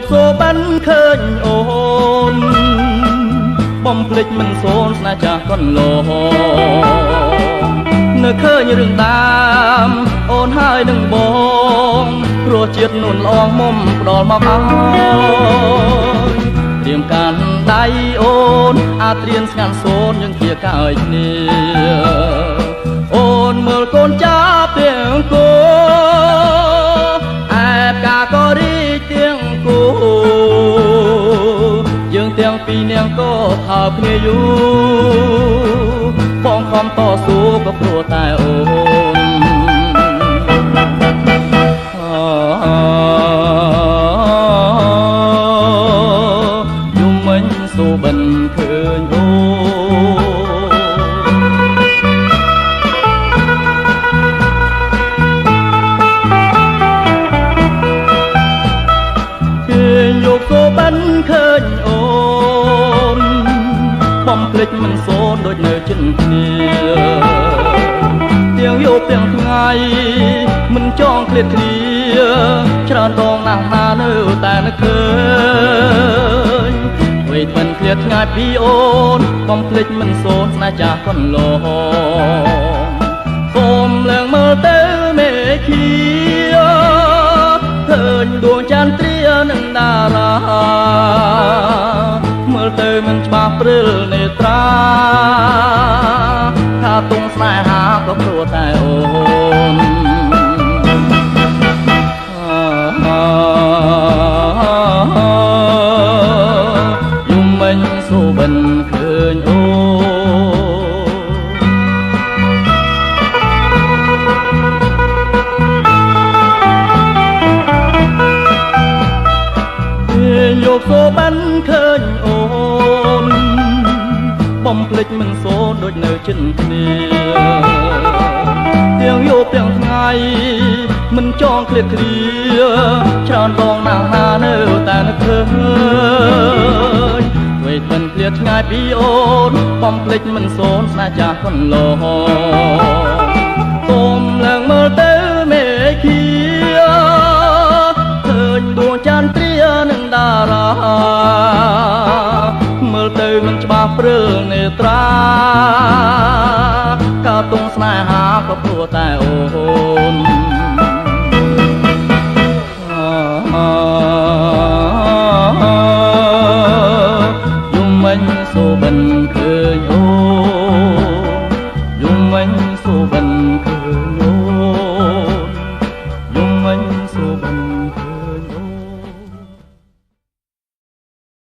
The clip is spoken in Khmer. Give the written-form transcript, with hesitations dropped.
กโซบันเคยโอนបំភ្លេចមិនសូនស្នេហ៍ចាស់កនឡងនៅឃើញរឿងដើមអូនហើយនឹងបងព្រោះជាតិនួនល្អងមុំផ្ដល់មកអើយត្រៀមកាន់ដៃអូនអាត្រៀនស្ងាត់សូនយើងជាកើយគ្នាអូនមើលកូនចាប់ទាំងគោអែបកាក៏រីកទាំងគោយើងទាំងពីរនាងក៏ថើបគ្នាយូរបងខំតស៊ូក៏ព្រោះតែអូនយំមិញសូបិនឃើញអូយកសូបិនឃើញអូនបំភ្លេចមិនសូនដូចនៅជិនគ្នាទាំងយប់ទាំងថ្ងៃមិនចង់ឃ្លាតគ្នាច្រើនដងណាស់ណានៅតែនឹកឃើញវេទមិនឃ្លាតឆ្ងាយពីអូនបំភ្លេចមិនសូនស្នេហ៍ចាស់កន្លងសូមលឿងមើលទៅមេឃីឃើញដួងចន្ទ្រានឹងតារាមើលទៅមិនច្បាស់ព្រិលនេត្រាថាទងស្នេហាក៏ព្រោះតែអូនយំមិញសូបិនឃើញអូយកសូបិនឃើញអូនបំភ្លេចមិនសូនដូចនៅជិនគ្នាទាំងយប់ទាំងថ្ងៃមិនចង់ឃ្លាតគ្នាច្រើនដងណាស់ណានៅតែនឹកឃើញវេទមិនឃ្លាតឆ្ងាយពីអូនបំភ្លេចមិនសូនស្នេហ៍ចាស់កន្លងសូមឡើងមើលទៅមេឃីឃើញដួងចន្ទ្រានឹងតារាមើលទៅមិនច្បាស់ព្រិលនេត្រាកាទងស្នេហាក៏ព្រោះតែអូនយំមិញសូបិនឃើញអូយំមិញសូបិនឃើញអូ